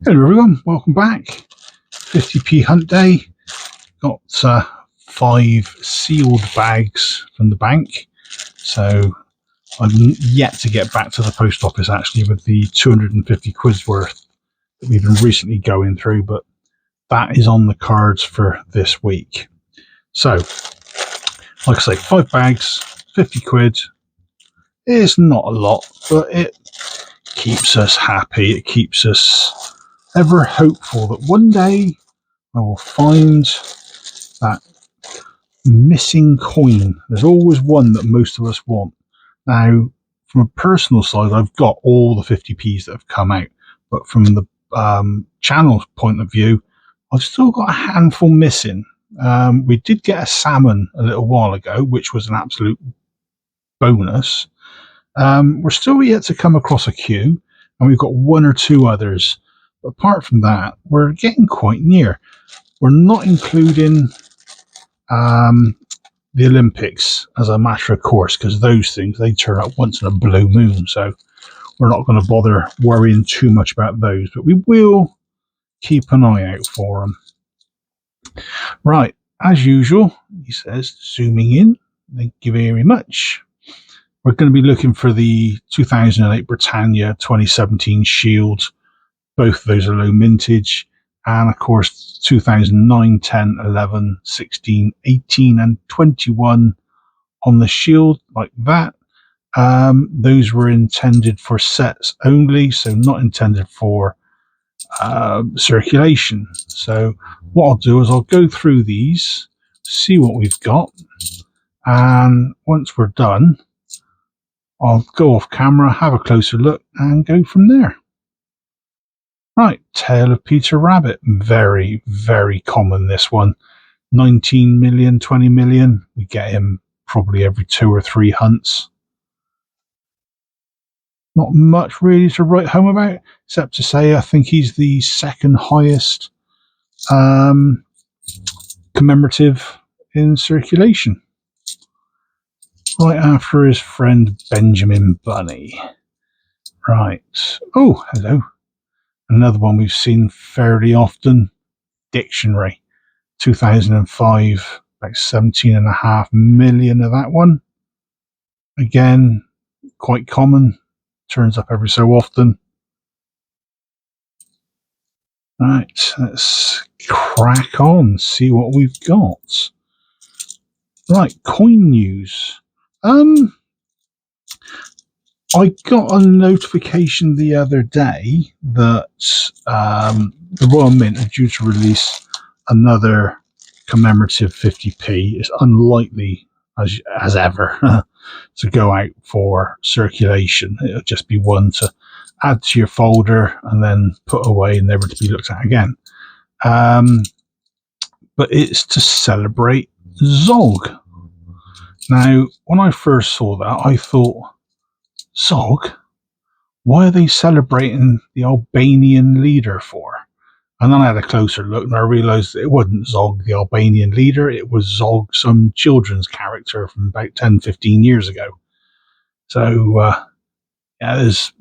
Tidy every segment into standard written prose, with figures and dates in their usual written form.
Hello everyone, welcome back. 50p hunt day. Got 5 sealed bags from the bank. So I'm yet to get back to the post office actually with the 250 quid's worth that we've been recently going through, but that is on the cards for this week. So, like I say, 5 bags, 50 quid. It's not a lot, but it keeps us happy. It keeps us ever hopeful that one day I will find that missing coin. There's always one that most of us want. Now, from a personal side, I've got all the 50p's that have come out, but from the channel's point of view, I've still got a handful missing. We did get a salmon a little while ago, which was an absolute bonus. We're still yet to come across a queue, and we've got 1 or 2 others. But apart from that, we're getting quite near. We're not including the Olympics as a matter of course, because those things, they turn up once in a blue moon, so we're not going to bother worrying too much about those, but we will keep an eye out for them. Right, as usual, he says, zooming in, thank you very much. We're going to be looking for the 2008 Britannia 2017 Shield. Both of those are low mintage. And of course, 2009, 10, 11, 16, 18, and 21 on the Shield, like that. Those were intended for sets only, so not intended for circulation. So what I'll do is I'll go through these, see what we've got, and once we're done, I'll go off camera, have a closer look, and go from there. Right, Tale of Peter Rabbit. Very, very common, this one. 19 million, 20 million. We get him probably every 2 or 3 hunts. Not much really to write home about, except to say I think he's the second highest commemorative in circulation. Right after his friend Benjamin Bunny. Right. Oh, hello. Another one we've seen fairly often. Dictionary. 2005. About 17.5 million of that one. Again, quite common. Turns up every so often. Right, let's crack on, see what we've got. Right, coin news. I got a notification the other day that the Royal Mint are due to release another commemorative 50p. It's unlikely, as ever, to go out for circulation. It'll just be one to add to your folder and then put away and never to be looked at again. But it's to celebrate Zog. Now, when I first saw that, I thought, Zog? Why are they celebrating the Albanian leader for? And then I had a closer look and I realised it wasn't Zog, the Albanian leader. It was Zog, some children's character from about 10, 15 years ago. So, yeah, there's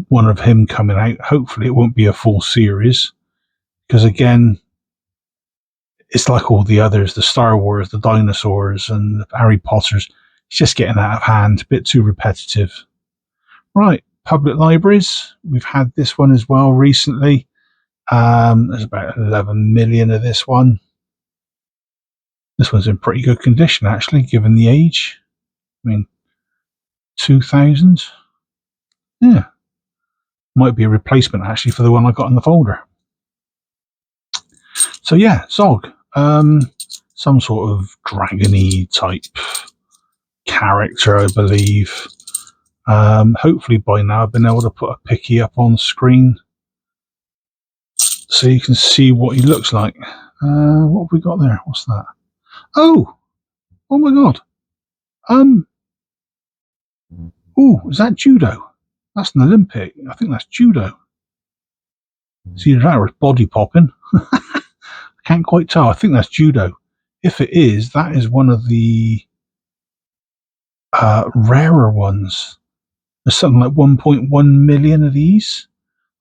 one of him coming out. Hopefully it won't be a full series. Because again, it's like all the others, the Star Wars, the dinosaurs, and the Harry Potters. It's just getting out of hand, a bit too repetitive. Right, public libraries. We've had this one as well recently. There's about 11 million of this one. This one's in pretty good condition, actually, given the age. I mean, 2000. Yeah. Might be a replacement, actually, for the one I got in the folder. So, yeah, Zog. Some sort of dragony type character, I believe. Hopefully by now I've been able to put a picky up on screen so you can see what he looks like. What have we got there? What's that? Oh my god. Is that judo? That's an Olympic. I think that's judo. See, that was body popping. I can't quite tell. I think that's judo. If it is, that is one of the rarer ones. There's something like 1.1 million of these.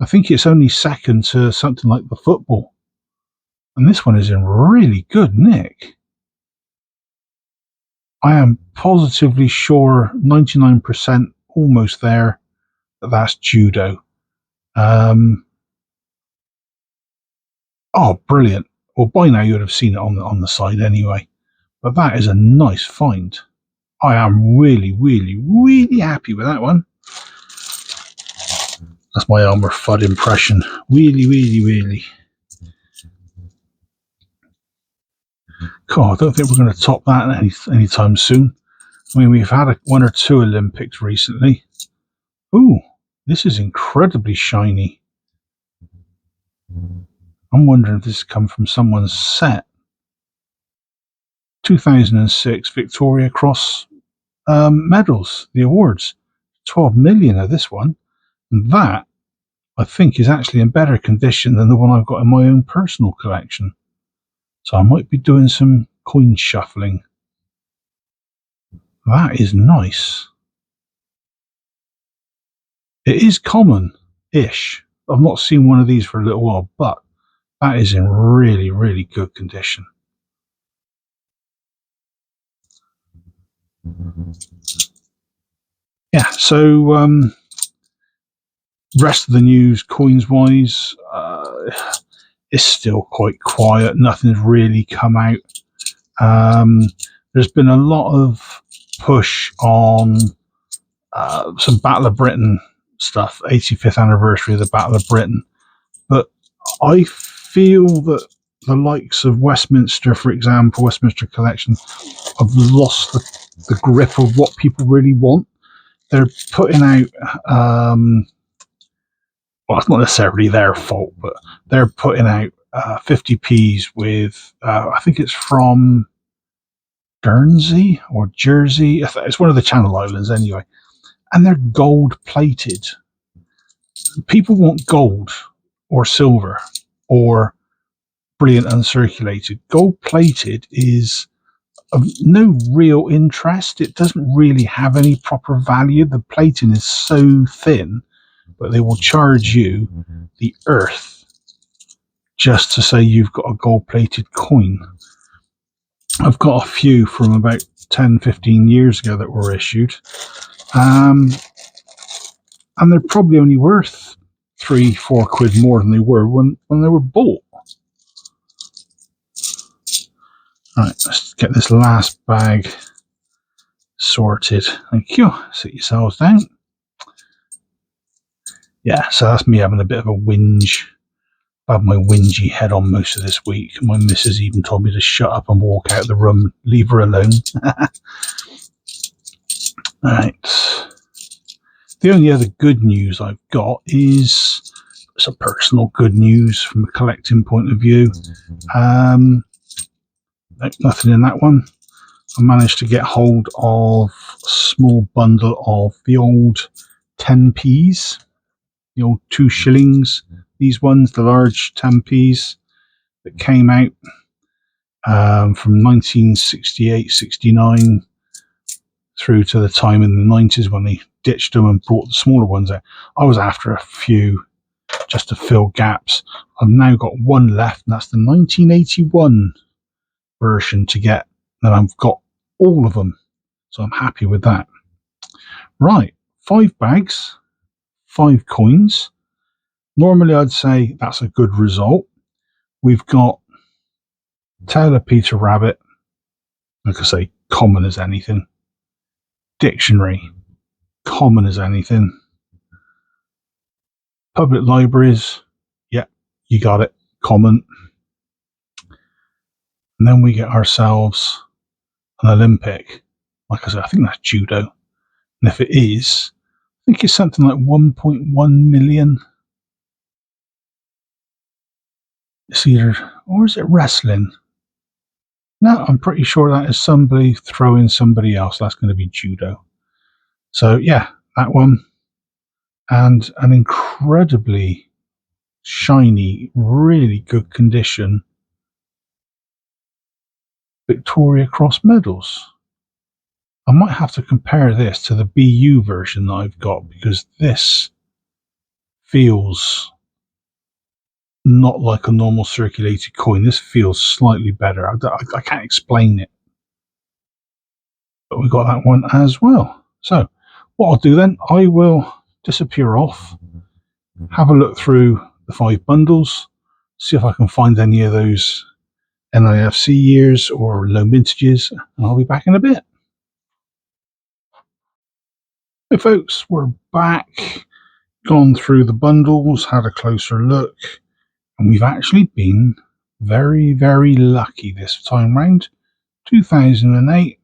I think it's only second to something like the football. And this one is in really good nick. I am positively sure, 99% almost there, that that's judo. Oh, brilliant. Well, by now you would have seen it on the side anyway. But that is a nice find. I am really, really, really happy with that one. That's my Elmer Fudd impression. Really, really, really. Cool. I don't think we're going to top that anytime soon. I mean, we've had one or two Olympics recently. Ooh, this is incredibly shiny. I'm wondering if this has come from someone's set. 2006 Victoria Cross medals, the awards. 12 million of this one. And that, I think, is actually in better condition than the one I've got in my own personal collection. So I might be doing some coin shuffling. That is nice. It is common-ish. I've not seen one of these for a little while, but that is in really, really good condition. Yeah, so rest of the news, coins-wise, is still quite quiet. Nothing's really come out. There's been a lot of push on some Battle of Britain stuff, 85th anniversary of the Battle of Britain. But I feel that the likes of Westminster, for example, Westminster Collection, have lost the grip of what people really want. They're putting out, well, it's not necessarily their fault, but they're putting out 50p's with, I think it's from Guernsey or Jersey. It's one of the Channel Islands anyway. And they're gold plated. People want gold or silver or brilliant uncirculated. Gold plated is of no real interest. It doesn't really have any proper value. The plating is so thin, but they will charge you the earth just to say you've got a gold plated coin. I've got a few from about 10, 15 years ago that were issued. And they're probably only worth 3-4 quid more than they were when they were bought. Right, let's get this last bag sorted. Thank you. Sit yourselves down. Yeah, so that's me having a bit of a whinge. I have my whingy head on most of this week. My missus even told me to shut up and walk out of the room. Leave her alone. Alright. The only other good news I've got is some personal good news from a collecting point of view. Nothing in that one. I managed to get hold of a small bundle of the old 10p's, the old 2 shillings. These ones, the large 10p's that came out from 1968, 69 through to the time in the 90s when they ditched them and brought the smaller ones out. I was after a few just to fill gaps. I've now got one left, and that's the 1981 version to get, and I've got all of them, so I'm happy with that. Right, 5 bags, 5 coins. Normally I'd say that's a good result. We've got Taylor Peter Rabbit, like I say, common as anything. Dictionary, common as anything. Public libraries, yeah, you got it, common. And then we get ourselves an Olympic. Like I said, I think that's judo. And if it is, I think it's something like 1.1 million. It's either, or is it wrestling? No, I'm pretty sure that is somebody throwing somebody else. That's going to be judo. So yeah, that one. And an incredibly shiny, really good condition Victoria Cross medals. I might have to compare this to the BU version that I've got, because this feels not like a normal circulated coin. This feels slightly better. I can't explain it. But we got that one as well. So what I'll do then, I will disappear off, have a look through the 5 bundles, see if I can find any of those NIFC years or low mintages, and I'll be back in a bit. Hey folks, we're back, gone through the bundles, had a closer look, and we've actually been very, very lucky this time round. 2008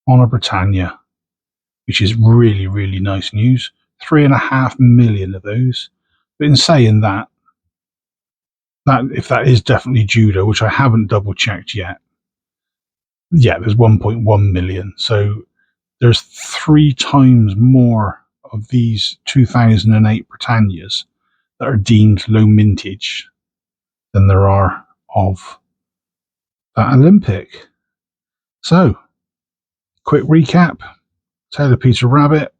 on a Britannia, which is really, really nice news. 3.5 million of those. But in saying that if that is definitely judo, which I haven't double checked yet, yeah, there's 1.1 million. So there's 3 times more of these 2008 Britannias that are deemed low mintage than there are of that Olympic. So, quick recap: Taylor Peter Rabbit,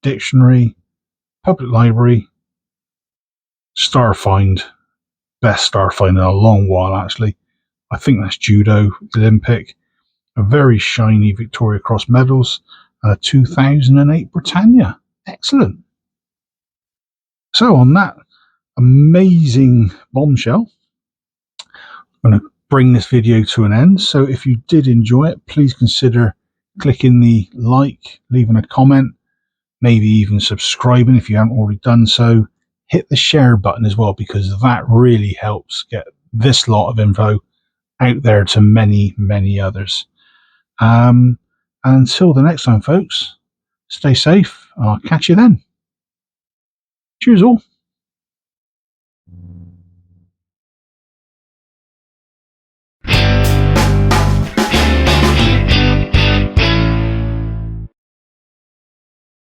Dictionary, Public Library, Starfind, best Starfind in a long while actually. I think that's judo, Olympic, a very shiny Victoria Cross medals, and a 2008 Britannia. Excellent. So on that amazing bombshell, I'm going to bring this video to an end. So if you did enjoy it, please consider clicking the like, leaving a comment, maybe even subscribing if you haven't already done so. Hit the share button as well, because that really helps get this lot of info out there to many, many others. And until the next time, folks, stay safe. I'll catch you then. Cheers all.